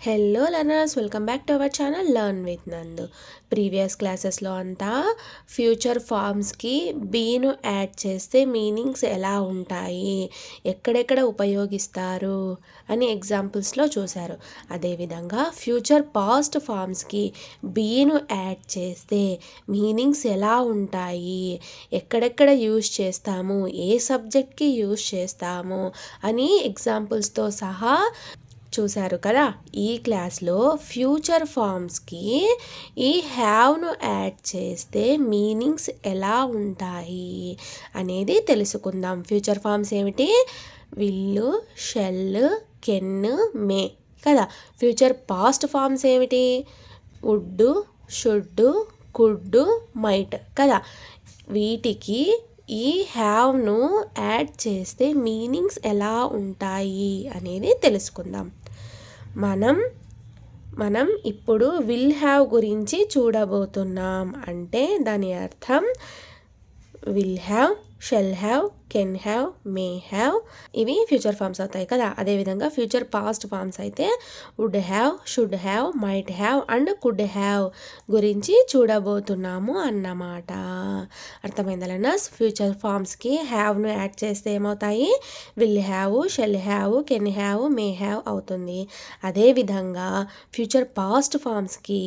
Hello learners, welcome back to our channel learn with నందు. Previous క్లాసెస్లో అంతా future ఫార్మ్స్కి బీను add చేస్తే మీనింగ్స్ ఎలా ఉంటాయి, ఎక్కడెక్కడ ఉపయోగిస్తారు అని ఎగ్జాంపుల్స్లో చూశారు. అదేవిధంగా ఫ్యూచర్ పాస్ట్ ఫార్మ్స్కి బీను యాడ్ చేస్తే మీనింగ్స్ ఎలా ఉంటాయి, ఎక్కడెక్కడ యూజ్ చేస్తాము, ఏ సబ్జెక్ట్కి యూజ్ చేస్తాము అని ఎగ్జాంపుల్స్తో సహా చూశారు కదా. ఈ క్లాస్లో ఫ్యూచర్ ఫార్మ్స్కి ఈ హ్యావ్ను యాడ్ చేస్తే మీనింగ్స్ ఎలా ఉంటాయి అనేది తెలుసుకుందాం. ఫ్యూచర్ ఫార్మ్స్ ఏమిటి? విల్లు, షెల్, కెన్, మే కదా. ఫ్యూచర్ పాస్ట్ ఫార్మ్స్ ఏమిటి? వుడ్, షుడ్, కుడ్, మైట్ కదా. వీటికి ఈ హ్యావ్ను యాడ్ చేస్తే మీనింగ్స్ ఎలా ఉంటాయి అనేది తెలుసుకుందాం. మనం ఇప్పుడు విల్ హ్యావ్ గురించి చూడబోతున్నాం. అంటే దాని అర్థం will have, shall have, can have, may have ఇవి ఫ్యూచర్ ఫార్మ్స్ అవుతాయి కదా. అదేవిధంగా ఫ్యూచర్ పాస్ట్ ఫార్మ్స్ అయితే would have, should have, might have and could have గురించి చూడబోతున్నాము అన్నమాట. అర్థమైందా లర్నర్స్? ఫ్యూచర్ ఫార్మ్స్కి హ్యావ్ను యాడ్ చేస్తే ఏమవుతాయి? Will have, shall have, can have, may have అవుతుంది. అదేవిధంగా ఫ్యూచర్ పాస్ట్ ఫార్మ్స్కి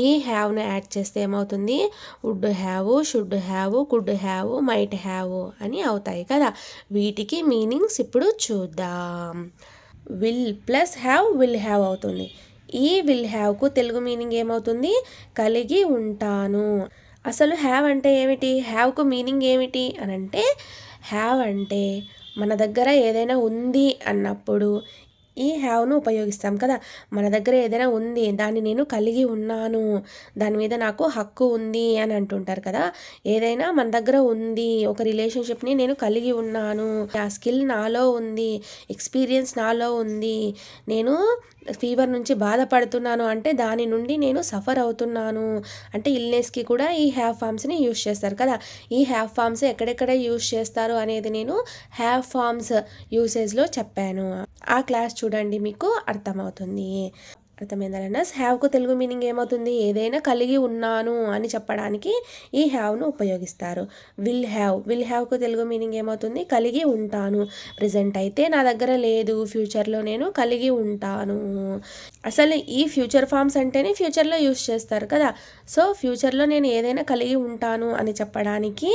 ఈ హ్యావ్ను యాడ్ చేస్తే ఏమవుతుంది? Would have, should have, could have, might have అని అవుతాయి కదా. వీటికి మీనింగ్స్ ఇప్పుడు చూద్దాం. Will plus have will have అవుతుంది. ఈ విల్ హ్యావ్కు తెలుగు మీనింగ్ ఏమవుతుంది? కలిగి ఉంటాను. అసలు హ్యావ్ అంటే ఏమిటి? హ్యావ్కు మీనింగ్ ఏమిటి అని అంటే, హ్యావ్ అంటే మన దగ్గర ఏదైనా ఉంది అన్నప్పుడు ఈ హ్యావ్ను ఉపయోగిస్తాం కదా. మన దగ్గర ఏదైనా ఉంది, దాన్ని నేను కలిగి ఉన్నాను, దాని మీద నాకు హక్కు ఉంది అని అంటుంటారు కదా. ఏదైనా మన దగ్గర ఉంది, ఒక రిలేషన్షిప్ని నేను కలిగి ఉన్నాను, ఆ స్కిల్ నాలో ఉంది, ఎక్స్పీరియన్స్ నాలో ఉంది, నేను ఫీవర్ నుంచి బాధపడుతున్నాను అంటే దాని నుండి నేను సఫర్ అవుతున్నాను అంటే ఇల్నెస్కి కూడా ఈ హ్యావ్ ఫార్మ్స్ని యూజ్ చేస్తారు కదా. ఈ హ్యావ్ ఫార్మ్స్ ఎక్కడెక్కడ యూజ్ చేస్తారు అనేది నేను హ్యావ్ ఫార్మ్స్ యూసేజ్లో చెప్పాను. ఆ క్లాస్ చూడండి, మీకు అర్థమవుతుంది. అర్థమైందా లర్నర్స్? హ్యావ్కు తెలుగు మీనింగ్ ఏమవుతుంది? ఏదైనా కలిగి ఉన్నాను అని చెప్పడానికి ఈ హ్యావ్ను ఉపయోగిస్తారు. విల్ హ్యావ్కు తెలుగు మీనింగ్ ఏమవుతుంది? కలిగి ఉంటాను. ప్రెజెంట్ అయితే నా దగ్గర లేదు, ఫ్యూచర్లో నేను కలిగి ఉంటాను. అసలు ఈ ఫ్యూచర్ ఫార్మ్స్ అంటేనే ఫ్యూచర్లో యూజ్ చేస్తారు కదా. సో ఫ్యూచర్లో నేను ఏదైనా కలిగి ఉంటాను అని చెప్పడానికి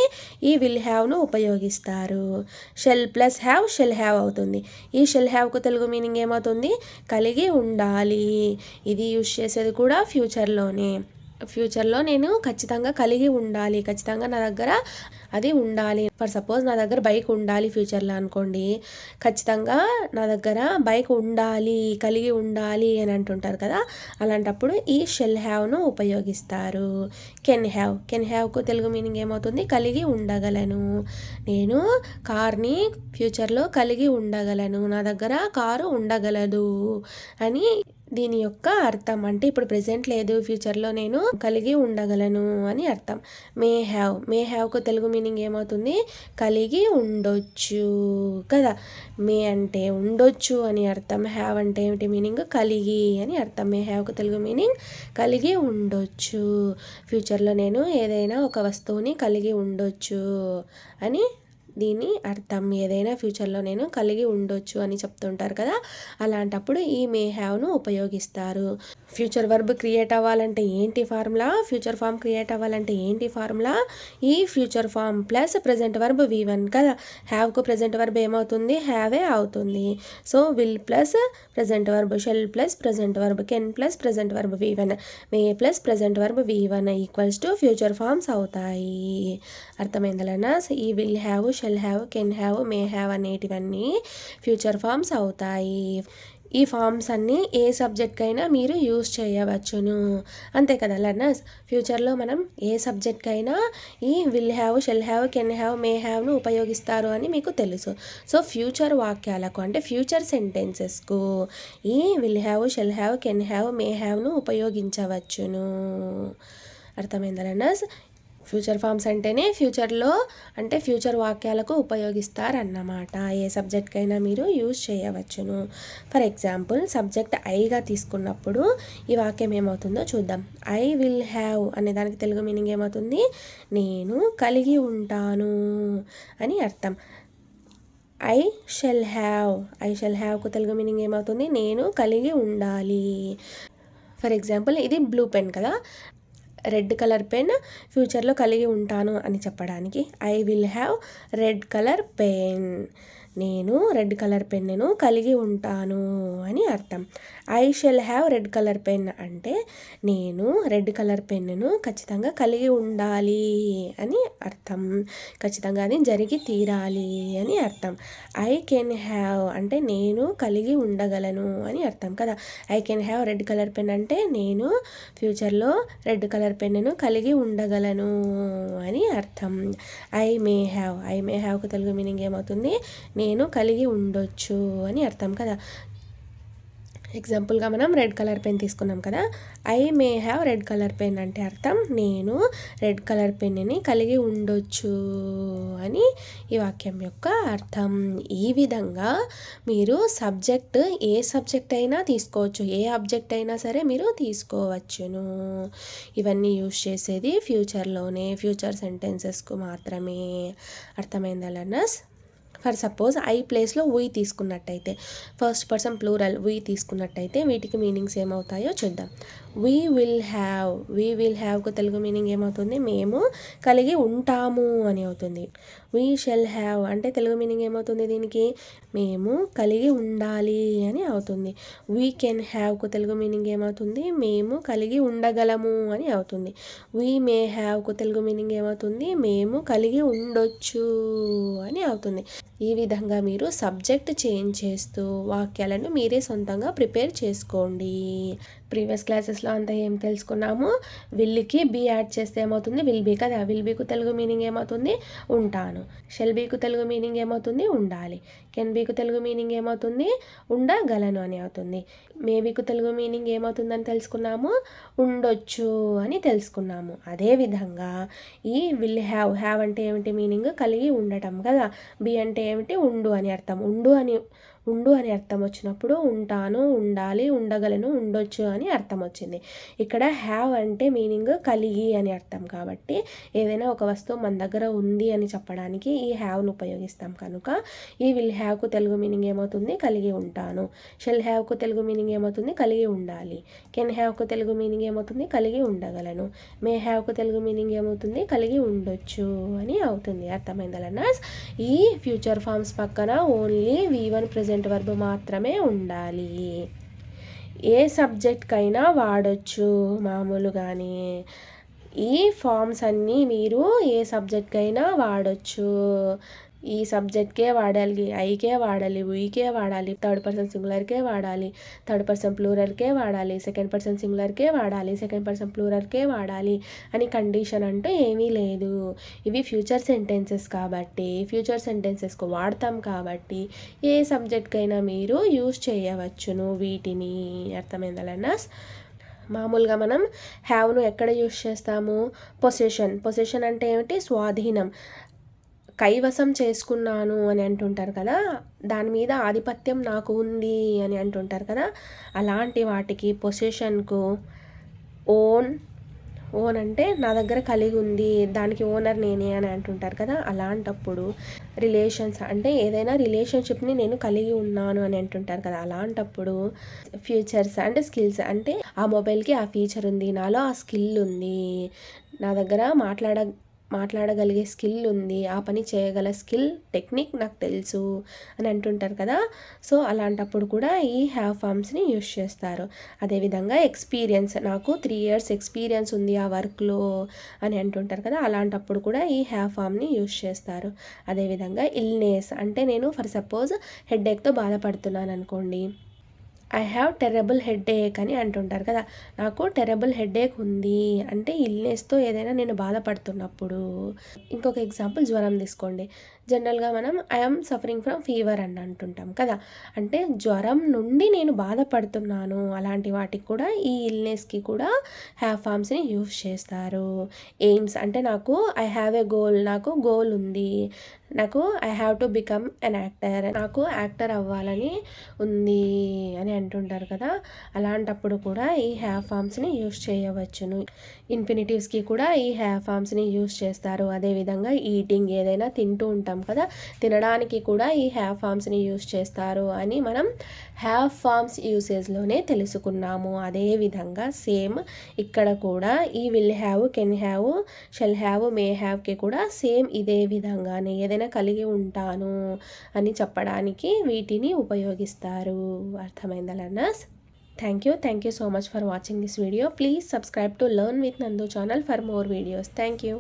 ఈ విల్ హ్యావ్ను ఉపయోగిస్తారు. Shall plus have shall have అవుతుంది. ఈ షెల్ హ్యావ్కు తెలుగు మీనింగ్ ఏమవుతుంది? కలిగి ఉండాలి. ఇది యూజ్ చేసేది కూడా ఫ్యూచర్లో నేను ఖచ్చితంగా కలిగి ఉండాలి, ఖచ్చితంగా నా దగ్గర అది ఉండాలి. ఫర్ సపోజ్ నా దగ్గర బైక్ ఉండాలి ఫ్యూచర్లో అనుకోండి, ఖచ్చితంగా నా దగ్గర బైక్ ఉండాలి, కలిగి ఉండాలి అని అంటుంటారు కదా. అలాంటప్పుడు ఈ షెల్ హ్యావ్ను ఉపయోగిస్తారు. కెన్ హ్యావ్కు తెలుగు మీనింగ్ ఏమవుతుంది? కలిగి ఉండగలను. నేను కార్ని ఫ్యూచర్లో కలిగి ఉండగలను, నా దగ్గర కారు ఉండగలదు అని దీని యొక్క అర్థం. అంటే ఇప్పుడు ప్రెజెంట్ లేదు, ఫ్యూచర్లో నేను కలిగి ఉండగలను అని అర్థం. మే హ్యావ్కు తెలుగు మీనింగ్ ఏమవుతుంది? కలిగి ఉండొచ్చు కదా. మే అంటే ఉండొచ్చు అని అర్థం, హ్యావ్ అంటే ఏమిటి మీనింగ్? కలిగి అని అర్థం. మే హ్యావ్కు తెలుగు మీనింగ్ కలిగి ఉండొచ్చు. ఫ్యూచర్లో నేను ఏదైనా ఒక వస్తువుని కలిగి ఉండొచ్చు అని దీని అర్థం. ఏదైనా ఫ్యూచర్లో నేను కలిగి ఉండొచ్చు అని చెప్తుంటారు కదా. అలాంటప్పుడు ఈ మే హ్యావ్ను ఉపయోగిస్తారు. ఫ్యూచర్ వర్బ్ క్రియేట్ అవ్వాలంటే ఏంటి ఫార్ములా? ఫ్యూచర్ ఫామ్ క్రియేట్ అవ్వాలంటే ఏంటి ఫార్ములా? ఈ future form plus present verb V1 కదా. హ్యావ్కు ప్రెజెంట్ వర్బ్ ఏమవుతుంది? హ్యావే అవుతుంది. So will plus present verb, shall plus present verb, can plus present verb V1, may plus present verb V1 equals to future forms అవుతాయి. అర్థమైందలనా? ఈ will have, shall have, can have, may have అనేటివన్నీ future forms అవుతాయి. ఈ forms అన్నీ ఏ సబ్జెక్ట్కైనా మీరు use చేయవచ్చును, అంతే కదా లర్నర్స్. ఫ్యూచర్లో మనం ఏ సబ్జెక్ట్కైనా ఈ will have, shall have, can have, may హ్యావ్ను ఉపయోగిస్తారు అని మీకు తెలుసు. సో ఫ్యూచర్ వాక్యాలకు అంటే ఫ్యూచర్ సెంటెన్సెస్కు ఈ will have, shall have, can have, may హ్యావ్ను ఉపయోగించవచ్చును. అర్థమైందా లర్నర్స్? ఫ్యూచర్ ఫామ్స్ అంటేనే ఫ్యూచర్లో అంటే ఫ్యూచర్ వాక్యాలకు ఉపయోగిస్తారన్నమాట. ఏ సబ్జెక్ట్కైనా మీరు యూజ్ చేయవచ్చును. ఫర్ ఎగ్జాంపుల్ సబ్జెక్ట్ ఐగా తీసుకున్నప్పుడు ఈ వాక్యం ఏమవుతుందో చూద్దాం. ఐ విల్ హ్యావ్ అనే దానికి తెలుగు మీనింగ్ ఏమవుతుంది? నేను కలిగి ఉంటాను అని అర్థం. ఐ షెల్ హ్యావ్కు తెలుగు మీనింగ్ ఏమవుతుంది? నేను కలిగి ఉండాలి. ఫర్ ఎగ్జాంపుల్ ఇది బ్లూ పెన్ కదా, రెడ్ కలర్ పెన్ ఫ్యూచర్లో కలిగి ఉంటాను అని చెప్పడానికి I will have read colour pen, నేను రెడ్ కలర్ పెన్నును కలిగి ఉంటాను అని అర్థం. I shall have read colour pen అంటే నేను రెడ్ కలర్ పెన్నును ఖచ్చితంగా కలిగి ఉండాలి అని అర్థం, ఖచ్చితంగా అది జరిగి తీరాలి అని అర్థం. ఐ కెన్ హ్యావ్ అంటే నేను కలిగి ఉండగలను అని అర్థం కదా. I can have read colour pen అంటే నేను ఫ్యూచర్లో రెడ్ కలర్ పెన్నును కలిగి ఉండగలను అని అర్థం. ఐ మే హ్యావ్కు తెలుగు మీనింగ్ ఏమవుతుంది? నేను కలిగి ఉండొచ్చు అని అర్థం కదా. ఎగ్జాంపుల్గా మనం రెడ్ కలర్ పెన్ తీసుకున్నాం కదా. I may have read colour pen అంటే అర్థం నేను రెడ్ కలర్ పెన్ని కలిగి ఉండొచ్చు అని ఈ వాక్యం యొక్క అర్థం. ఈ విధంగా మీరు ఏ సబ్జెక్ట్ అయినా తీసుకోవచ్చు, ఏ ఆబ్జెక్ట్ అయినా సరే మీరు తీసుకోవచ్చును. ఇవన్నీ యూజ్ చేసేది ఫ్యూచర్లోనే, ఫ్యూచర్ సెంటెన్సెస్కు మాత్రమే. అర్థమైందా లర్నర్స్? ఫర్ సపోజ్ ఐ ప్లేస్లో వీ తీసుకున్నట్టయితే, ఫస్ట్ పర్సన్ ప్లూరల్ వీ తీసుకున్నట్టయితే వీటికి మీనింగ్స్ ఏమవుతాయో చూద్దాం. వీ విల్ హ్యావ్కు తెలుగు మీనింగ్ ఏమవుతుంది? మేము కలిగి ఉంటాము అని అవుతుంది. వీ షెల్ హ్యావ్ అంటే తెలుగు మీనింగ్ ఏమవుతుంది దీనికి? మేము కలిగి ఉండాలి అని అవుతుంది. వీ కెన్ హ్యావ్కు తెలుగు మీనింగ్ ఏమవుతుంది? మేము కలిగి ఉండగలము అని అవుతుంది. వీ మే హ్యావ్కు తెలుగు మీనింగ్ ఏమవుతుంది? మేము కలిగి ఉండొచ్చు అని అవుతుంది. ఈ విధంగా మీరు సబ్జెక్ట్ చేంజ్ చేస్తూ వాక్యాలను మీరే సొంతంగా ప్రిపేర్ చేసుకోండి. ప్రీవియస్ క్లాసెస్లో అంతా ఏం తెలుసుకున్నాము? విల్కి బీ యాడ్ చేస్తే ఏమవుతుంది? విల్ బీ కదా. విల్ బీకు తెలుగు మీనింగ్ ఏమవుతుంది? ఉంటాను. షెల్ బీకు తెలుగు మీనింగ్ ఏమవుతుంది? ఉండాలి. కెన్ బీకు తెలుగు మీనింగ్ ఏమవుతుంది? ఉండగలను అని అవుతుంది. మే బీకు తెలుగు మీనింగ్ ఏమవుతుందని తెలుసుకున్నాము? ఉండొచ్చు అని తెలుసుకున్నాము. అదేవిధంగా ఈ విల్ హ్యావ్ అంటే ఏమిటి మీనింగ్? కలిగి ఉండటం కదా. బీ అంటే ఏమిటి? ఉండు అని అర్థం. ఉండు అని అర్థం వచ్చినప్పుడు ఉంటాను, ఉండాలి, ఉండగలను, ఉండొచ్చు అని అర్థం వచ్చింది. ఇక్కడ హ్యావ్ అంటే మీనింగ్ కలిగి అని అర్థం కాబట్టి ఏదైనా ఒక వస్తువు మన దగ్గర ఉంది అని చెప్పడానికి ఈ హ్యావ్ను ఉపయోగిస్తాం కనుక ఈ విల్ హ్యావ్కు తెలుగు మీనింగ్ ఏమవుతుంది? కలిగి ఉంటాను. షెల్ హ్యావ్కు తెలుగు మీనింగ్ ఏమవుతుంది? కలిగి ఉండాలి. కెన్ హ్యావ్కు తెలుగు మీనింగ్ ఏమవుతుంది? కలిగి ఉండగలను. మే హ్యావ్కు తెలుగు మీనింగ్ ఏమవుతుంది? కలిగి ఉండొచ్చు అని అవుతుంది. అర్థమైందా లర్నర్స్? ఈ ఫ్యూచర్ ఫార్మ్స్ పక్కన ఓన్లీ V1 ప్రెజెంట్ వర్బ్ మాత్రమే ఉండాలి. ఏ సబ్జెక్ట్కైనా వాడొచ్చు మామూలుగానే. ఈ ఫార్మ్స్ అన్నీ మీరు ఏ సబ్జెక్ట్కైనా వాడొచ్చు. ఈ సబ్జెక్ట్కే వాడాలి, ఐకే వాడాలి, వీకే వాడాలి, థర్డ్ పర్సన్ సింగులర్కే వాడాలి, థర్డ్ పర్సన్ ప్లూరల్కే వాడాలి, సెకండ్ పర్సన్ సింగులర్కే వాడాలి, సెకండ్ పర్సన్ ప్లూరల్కే వాడాలి అని కండిషన్ అంటూ ఏమీ లేదు. ఇవి ఫ్యూచర్ సెంటెన్సెస్ కాబట్టి ఫ్యూచర్ సెంటెన్సెస్కు వాడతాం కాబట్టి ఏ సబ్జెక్ట్కైనా మీరు యూజ్ చేయవచ్చును వీటిని. అర్థమైందా లర్నర్స్? మామూలుగా మనం హ్యావ్ను ఎక్కడ యూజ్ చేస్తాము? పొసెషన్ అంటే ఏమిటి? స్వాధీనం, కైవసం చేసుకున్నాను అని అంటుంటారు కదా, దాని మీద ఆధిపత్యం నాకు ఉంది అని అంటుంటారు కదా. అలాంటి వాటికి పొసెషన్కు ఓన్ అంటే నా దగ్గర కలిగి ఉంది, దానికి ఓనర్ నేనే అని అంటుంటారు కదా. అలాంటప్పుడు రిలేషన్స్ అంటే ఏదైనా రిలేషన్షిప్ని నేను కలిగి ఉన్నాను అని అంటుంటారు కదా. అలాంటప్పుడు ఫ్యూచర్స్ అంటే స్కిల్స్ అంటే ఆ మొబైల్కి ఆ ఫీచర్ ఉంది, నాలో ఆ స్కిల్ ఉంది, నా దగ్గర మాట్లాడగలిగే స్కిల్ ఉంది, ఆ పని చేయగల స్కిల్ టెక్నిక్ నాకు తెలుసు అని అంటుంటారు కదా. సో అలాంటప్పుడు కూడా ఈ హ్యావ్ ఫార్మ్స్ని యూజ్ చేస్తారు. అదేవిధంగా ఎక్స్పీరియన్స్, నాకు 3 years ఎక్స్పీరియన్స్ ఉంది ఆ వర్క్లో అని అంటుంటారు కదా. అలాంటప్పుడు కూడా ఈ హ్యావ్ ఫార్మ్ని యూజ్ చేస్తారు. అదేవిధంగా ఇల్నెస్ అంటే నేను ఫర్ సపోజ్ హెడేక్తో బాధపడుతున్నాను అనుకోండి, ఐ హ్యావ్ టెరబుల్ హెడేక్ అని అంటుంటారు కదా. నాకు టెరబుల్ హెడేక్ ఉంది అంటే ఇల్నెస్తో ఏదైనా నేను బాధపడుతున్నప్పుడు. ఇంకొక ఎగ్జాంపుల్ జ్వరం తీసుకోండి. జనరల్గా మనం ఐఎమ్ సఫరింగ్ ఫ్రమ్ ఫీవర్ అని అంటుంటాం కదా. అంటే జ్వరం నుండి నేను బాధపడుతున్నాను అలాంటి వాటికి కూడా ఈ ఇల్నెస్కి కూడా హ్యావ్ ఫామ్స్ని యూస్ చేస్తారు. ఎయిమ్స్ అంటే నాకు ఐ హ్యావ్ ఏ గోల్, నాకు గోల్ ఉంది, నాకు I have to become an actor, నాకు యాక్టర్ అవ్వాలని ఉంది అని అంటుంటారు కదా. అలాంటప్పుడు కూడా ఈ హ్యావ్ ఫామ్స్ని యూస్ చేయవచ్చును. ఇన్ఫినిటివ్స్కి కూడా ఈ హ్యావ్ ఫామ్స్ని యూస్ చేస్తారు. అదేవిధంగా ఈటింగ్ ఏదైనా తింటూ ఉంటాం కదా, తినడానికి కూడా ఈ హ్యావ్ ఫామ్స్ని యూస్ చేస్తారు అని మనం హ్యావ్ ఫామ్స్ యూసేజ్లోనే తెలుసుకున్నాము. అదేవిధంగా సేమ్ ఇక్కడ కూడా ఈ will have, can have, shall have, may హ్యావ్కి కూడా సేమ్ ఇదే విధంగానే ఏదైనా కలిగి ఉంటాను అని చెప్పడానికి వీటిని ఉపయోగిస్తారు. అర్థమైందా learners? Thank you so much for watching this video. Please subscribe to Learn with Nandu channel for more videos. Thank you.